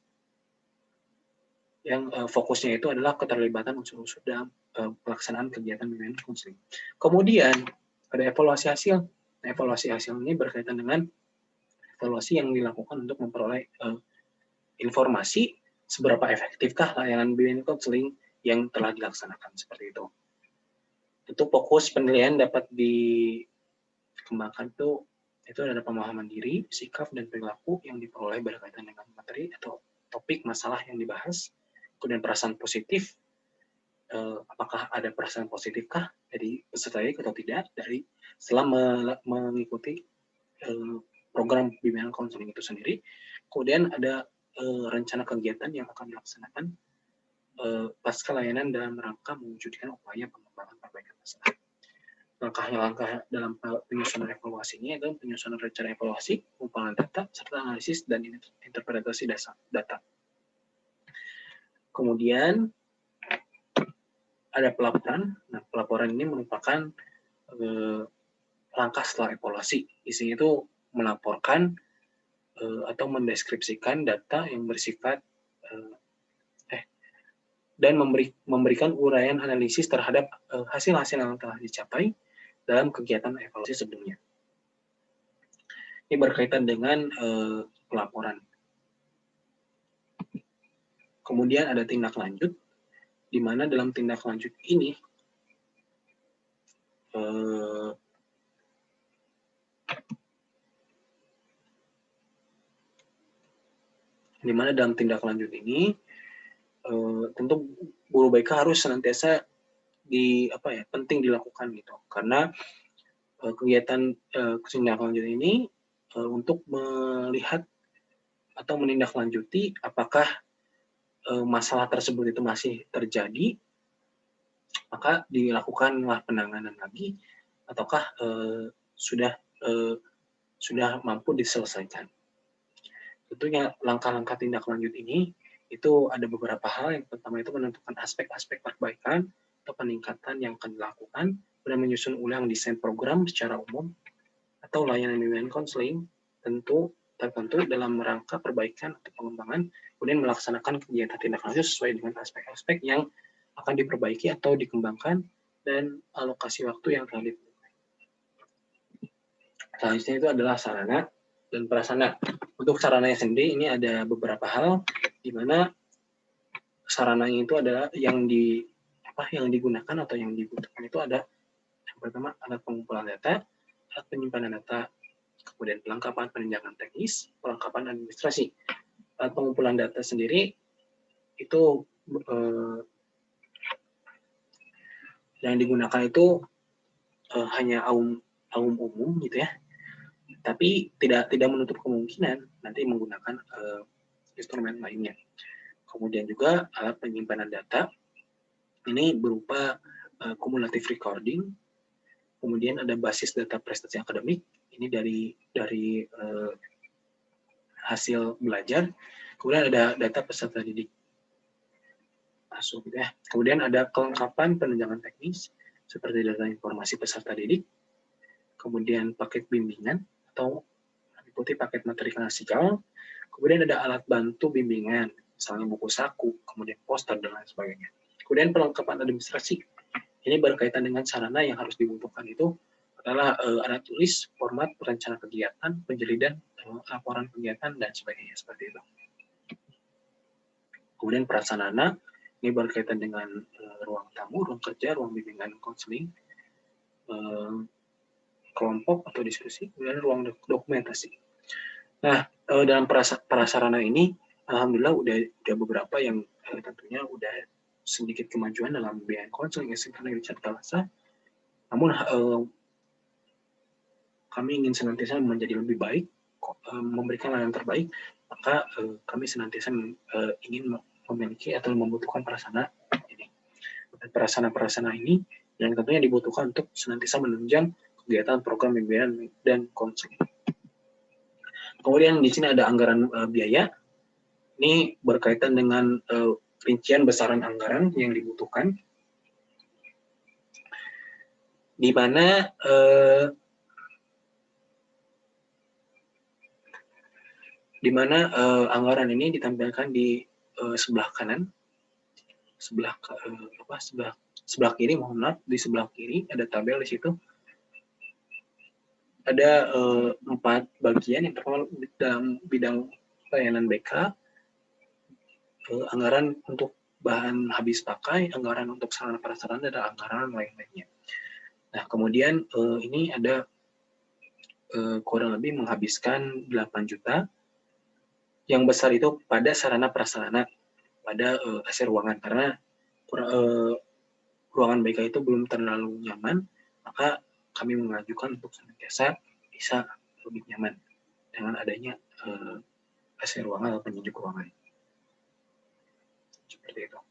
Yang fokusnya itu adalah keterlibatan unsur-unsur dalam pelaksanaan kegiatan bimbingan konseling. Kemudian ada evaluasi hasil. Nah, evaluasi hasil ini berkaitan dengan evaluasi yang dilakukan untuk memperoleh informasi seberapa efektifkah layanan bimbingan konseling yang telah dilaksanakan, seperti itu. Tentu fokus penilaian dapat dikembangkan itu ada pemahaman diri, sikap, dan perilaku yang diperoleh berkaitan dengan materi atau topik masalah yang dibahas. Kemudian perasaan positif, apakah ada perasaan positifkah dari peserta atau tidak dari setelah mengikuti program bimbingan konseling itu sendiri. Kemudian ada rencana kegiatan yang akan dilaksanakan pasca layanan dalam rangka mewujudkan upaya pengembangan perbaikan masalah. Langkah dalam penyusunan evaluasi ini adalah penyusunan rencana evaluasi, pengumpulan data, serta analisis dan interpretasi data. Kemudian ada pelaporan. Nah, pelaporan ini merupakan langkah setelah evaluasi. Isinya itu melaporkan atau mendeskripsikan data yang bersifat dan memberikan uraian analisis terhadap hasil-hasil yang telah dicapai dalam kegiatan evaluasi sebelumnya. Ini berkaitan dengan pelaporan. Kemudian ada tindak lanjut, di mana dalam tindak lanjut ini tentu guru BK harus senantiasa penting dilakukan gitu, karena kegiatan tindak lanjut ini untuk melihat atau menindaklanjuti apakah masalah tersebut itu masih terjadi, maka dilakukanlah penanganan lagi, ataukah sudah mampu diselesaikan. Tentunya langkah-langkah tindak lanjut ini itu ada beberapa hal. Yang pertama itu menentukan aspek-aspek perbaikan atau peningkatan yang akan dilakukan, dan menyusun ulang desain program secara umum atau layanan bimbingan konseling tertentu dalam rangka perbaikan atau pengembangan, kemudian melaksanakan kegiatan tindak lanjut sesuai dengan aspek-aspek yang akan diperbaiki atau dikembangkan dan alokasi waktu yang telah ditentukan. Selanjutnya itu adalah sarana dan prasarana. Untuk sarananya sendiri ini ada beberapa hal, di mana sarananya itu adalah yang digunakan atau yang dibutuhkan itu ada yang pertama alat pengumpulan data, alat penyimpanan data, kemudian pelengkapan penindakan teknis, pelengkapan administrasi. Alat pengumpulan data sendiri itu yang digunakan itu hanya umum gitu ya, tapi tidak menutup kemungkinan nanti menggunakan instrumen lainnya. Kemudian juga alat penyimpanan data ini berupa cumulative recording. Kemudian ada basis data prestasi akademik, ini dari hasil belajar. Kemudian ada data peserta didik. Kemudian ada kelengkapan penunjangan teknis, seperti data informasi peserta didik, kemudian paket bimbingan atau meliputi paket materi klasikal, kemudian ada alat bantu bimbingan, misalnya buku saku, kemudian poster, dan lain sebagainya. Kemudian perlengkapan administrasi, ini berkaitan dengan sarana yang harus dibutuhkan itu adalah alat tulis, format, perencanaan kegiatan, penjelidan, laporan kegiatan, dan sebagainya, seperti itu. Kemudian prasarana, ini berkaitan dengan ruang tamu, ruang kerja, ruang bimbingan konseling, kelompok atau diskusi, kemudian ruang dokumentasi. Nah, dalam prasarana ini, alhamdulillah udah beberapa yang tentunya udah sedikit kemajuan dalam bimbingan konseling SMK Negeri Satu Palasa. Namun kami ingin senantiasa menjadi lebih baik, memberikan layanan terbaik, maka kami senantiasa ingin memiliki atau membutuhkan prasarana ini. Prasarana ini yang tentunya dibutuhkan untuk senantiasa menunjang kegiatan program bimbingan dan konseling. Kemudian di sini ada anggaran biaya. Ini berkaitan dengan rincian besaran anggaran yang dibutuhkan, di mana anggaran ini ditampilkan di sebelah kanan, sebelah kiri, mohon maaf, di sebelah kiri ada tabel di situ. Ada 4 bagian. Yang pertama dalam bidang layanan BK, anggaran untuk bahan habis pakai, anggaran untuk sarana prasarana, dan anggaran lain-lainnya. Nah, kemudian ini ada kurang lebih menghabiskan 8 juta. Yang besar itu pada sarana prasarana, pada AC ruangan, karena ruangan BK itu belum terlalu nyaman, maka kami mengajukan untuk senantiasa bisa lebih nyaman dengan adanya AC ruangan atau penyejuk ruangan. Seperti itu.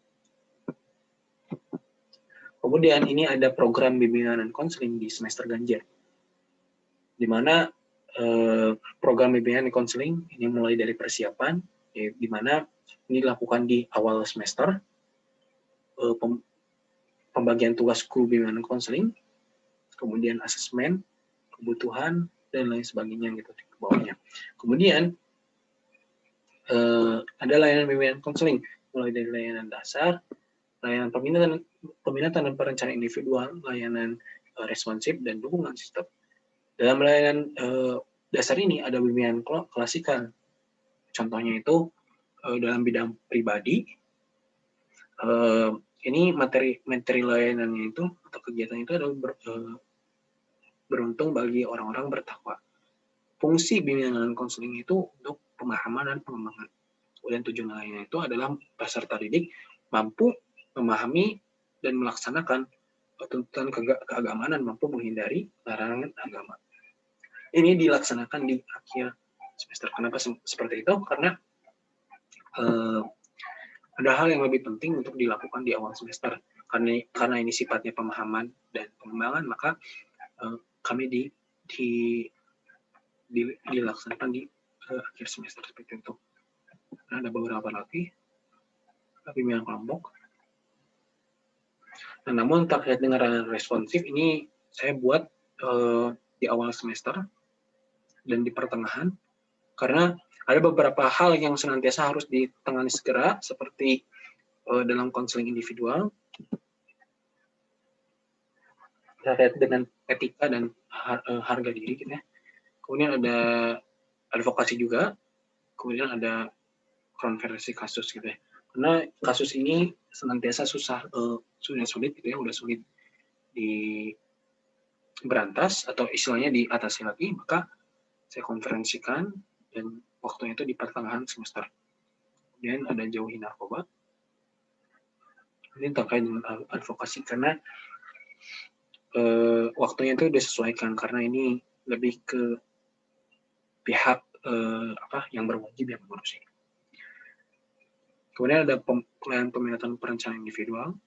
Kemudian ini ada program bimbingan dan konseling di semester ganjil, di mana program bimbingan dan konseling ini mulai dari persiapan, di mana ini dilakukan di awal semester, pembagian tugas guru bimbingan dan konseling, kemudian asesmen, kebutuhan, dan lain sebagainya gitu di bawahnya. Kemudian ada layanan bimbingan konseling, mulai dari layanan dasar, layanan peminatan dan perencanaan individual, layanan responsif, dan dukungan sistem. Dalam layanan dasar ini ada bimbingan klasikal. Contohnya itu dalam bidang pribadi, ini materi layanannya itu atau kegiatan itu adalah beruntung bagi orang-orang bertakwa. Fungsi bimbingan dan konseling itu untuk pemahaman dan pengembangan. Kemudian tujuan lainnya itu adalah peserta didik mampu memahami dan melaksanakan tuntutan keagamaan dan mampu menghindari larangan agama. Ini dilaksanakan di akhir semester. Kenapa seperti itu? Karena ada hal yang lebih penting untuk dilakukan di awal semester. Karena ini sifatnya pemahaman dan pengembangan, maka kami dilaksanakan di akhir semester seperti itu. Nah, ada beberapa lagi bimbingan kelompok. Nah, namun terkait dengan responsif ini saya buat di awal semester dan di pertengahan, karena ada beberapa hal yang senantiasa harus ditangani segera, seperti dalam konseling individual, terkait dengan etika dan harga diri gitu ya. Kemudian ada advokasi juga, kemudian ada konversi kasus gitu ya. Karena kasus ini senantiasa sudah sulit gitu ya, udah sulit diberantas atau istilahnya diatasi lagi, maka saya konferensikan dan waktunya itu di pertengahan semester. Kemudian ada jauhi narkoba. Ini terkait dengan advokasi karena waktunya itu disesuaikan, karena ini lebih ke pihak yang berwajib yang mengurusi. Kemudian ada pelayanan peminatan perencanaan individual.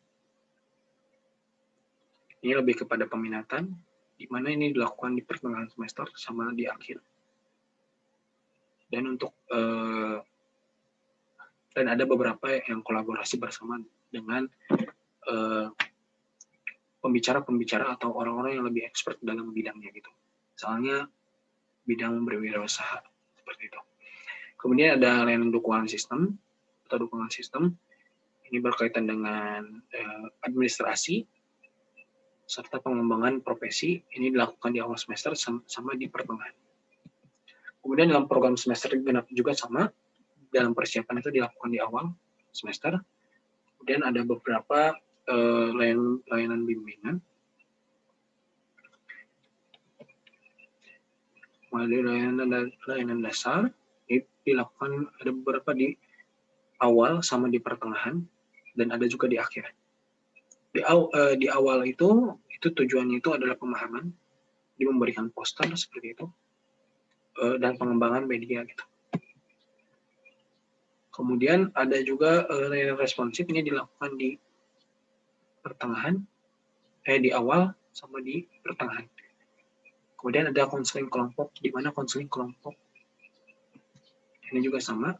Ini lebih kepada peminatan, di mana ini dilakukan di pertengahan semester sama di akhir. Dan dan ada beberapa yang kolaborasi bersama dengan pembicara-pembicara atau orang-orang yang lebih expert dalam bidangnya gitu. Misalnya bidang berwirausaha seperti itu. Kemudian ada layanan dukungan sistem atau dukungan sistem. Ini berkaitan dengan administrasi serta pengembangan profesi. Ini dilakukan di awal semester sama di pertengahan. Kemudian dalam program semester genap juga sama, dalam persiapan itu dilakukan di awal semester. Kemudian ada beberapa layanan bimbingan. Mulai layanan dasar, ini dilakukan ada beberapa di awal sama di pertengahan, dan ada juga di akhir. Di awal itu tujuannya itu adalah pemahaman, dia memberikan poster seperti itu, dan pengembangan media gitu. Kemudian ada juga layanan responsif, ini dilakukan di pertengahan, di awal sama di pertengahan. Kemudian ada konseling kelompok, di mana konseling kelompok ini juga sama.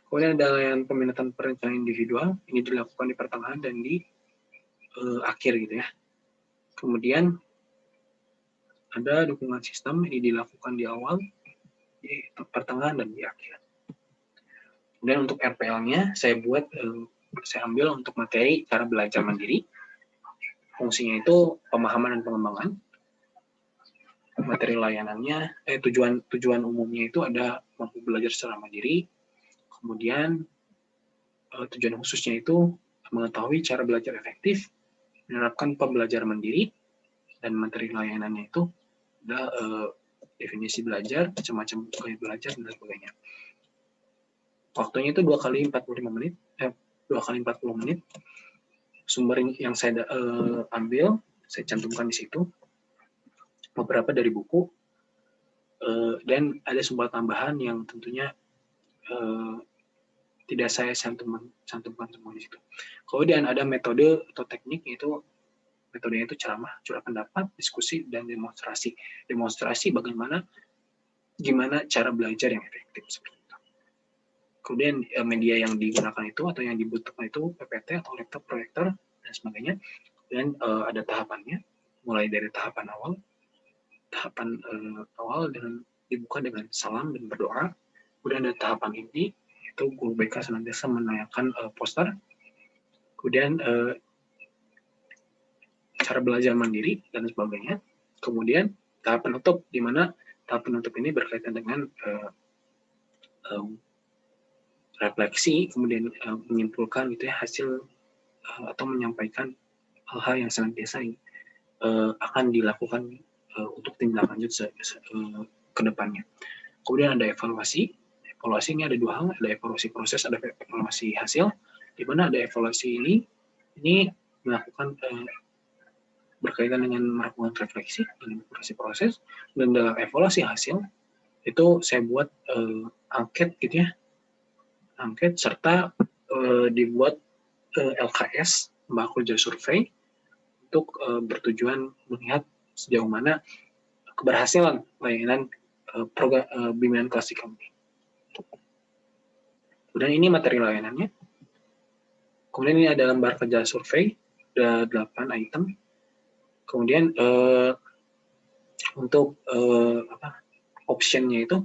Kemudian ada layanan peminatan perencanaan individual, ini dilakukan di pertengahan dan di akhir gitu ya. Kemudian ada dukungan sistem, ini dilakukan di awal, di pertengahan dan di akhir. Kemudian untuk RPL-nya saya ambil untuk materi cara belajar mandiri. Fungsinya itu pemahaman dan pengembangan. Materi layanannya, tujuan umumnya itu ada mampu belajar secara mandiri. Kemudian tujuan khususnya itu mengetahui cara belajar efektif, menerapkan pembelajaran mandiri, dan materi layanannya itu ada definisi belajar, macam-macam gaya belajar, dan sebagainya. Waktunya itu 2 kali 45 menit, 2 kali 40 menit. Sumber yang saya ambil, saya cantumkan di situ. Beberapa dari buku, dan ada sumber tambahan yang tentunya tidak saya cantumkan semua di situ. Kemudian ada metode atau teknik, yaitu metodenya itu ceramah, curah pendapat, diskusi, dan demonstrasi. Demonstrasi gimana cara belajar yang efektif seperti itu. Kemudian media yang digunakan itu atau yang dibutuhkan itu PPT atau laptop proyektor dan sebagainya. Dan ada tahapannya, mulai dari tahapan awal dan dibuka dengan salam dan berdoa. Kemudian ada tahapan inti, itu guru BK senantiasa menayangkan poster. Kemudian cara belajar mandiri dan sebagainya. Kemudian tahap penutup, di mana tahap penutup ini berkaitan dengan refleksi, kemudian menyimpulkan gitu ya hasil atau menyampaikan hal-hal yang senantiasa akan dilakukan untuk tindak lanjut ke depannya. Kemudian ada evaluasi. Evaluasi ini ada 2 hal, ada evaluasi proses, ada evaluasi hasil. Di mana ada evaluasi ini melakukan berkaitan dengan melakukan refleksi dan evaluasi proses. Dan dalam evaluasi hasil itu saya buat angket gitu ya, angket serta dibuat LKS, lembaga kerja survei, untuk bertujuan melihat sejauh mana keberhasilan layanan program bimbingan klasik kami. Kemudian ini materi layanannya. Kemudian ini ada lembar kerja survei, ada 8 item. Kemudian untuk optionnya itu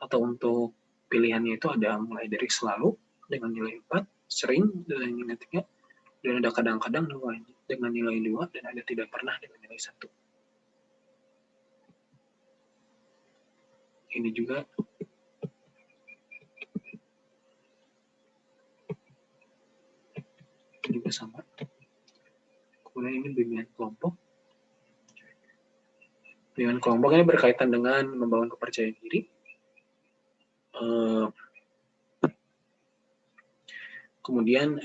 atau untuk pilihannya itu ada mulai dari selalu dengan nilai 4, sering dengan nilai 3, dan ada kadang-kadang dengan nilai 2, dan ada tidak pernah dengan nilai 1. Ini juga sama. Kemudian ini bimbingan kelompok. Bimbingan kelompok ini berkaitan dengan membangun kepercayaan diri. Kemudian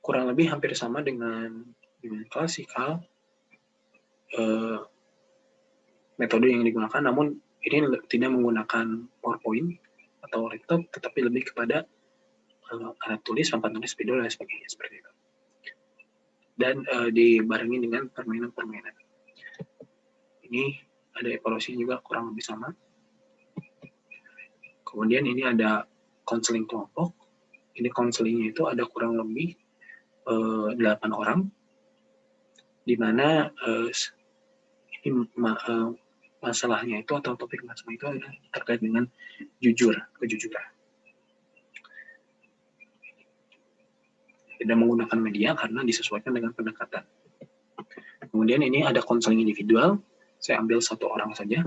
kurang lebih hampir sama dengan bimbingan klasikal. Metode yang digunakan, namun ini tidak menggunakan PowerPoint atau laptop, tetapi lebih kepada alat tulis, papan tulis, video, dan sebagainya seperti itu. Dan dibarengi dengan permainan-permainan. Ini ada evaluasi juga kurang lebih sama. Kemudian ini ada konseling kelompok. Ini konselingnya itu ada kurang lebih 8 orang, di mana ini masalahnya itu atau topik masalah itu adalah terkait dengan kejujuran. Tidak menggunakan media karena disesuaikan dengan pendekatan. Kemudian ini ada konseling individual, saya ambil 1 orang saja,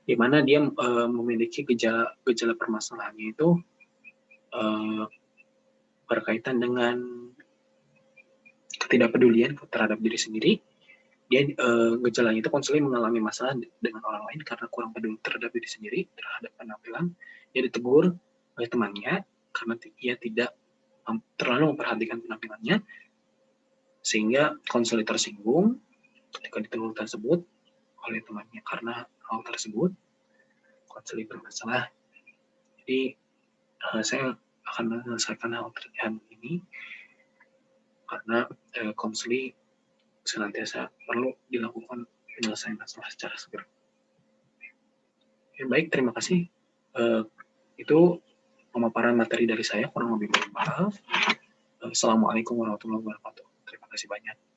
di mana dia memiliki gejala permasalahannya itu berkaitan dengan ketidakpedulian terhadap diri sendiri. Dia gejalanya itu konseling mengalami masalah dengan orang lain karena kurang peduli terhadap diri sendiri, terhadap penampilan. Dia ditegur oleh temannya karena ia tidak terlalu memperhatikan penampilannya, sehingga konselor tersinggung ketika ditegur tersebut oleh temannya karena hal tersebut. Konselor bermasalah. Jadi saya akan menyelesaikan hal ini karena konseling senantiasa perlu dilakukan penyelesaian masalah secara segera. Baik, terima kasih. Itu pemaparan materi dari saya, kurang lebih mohon maaf. Assalamualaikum warahmatullahi wabarakatuh. Terima kasih banyak.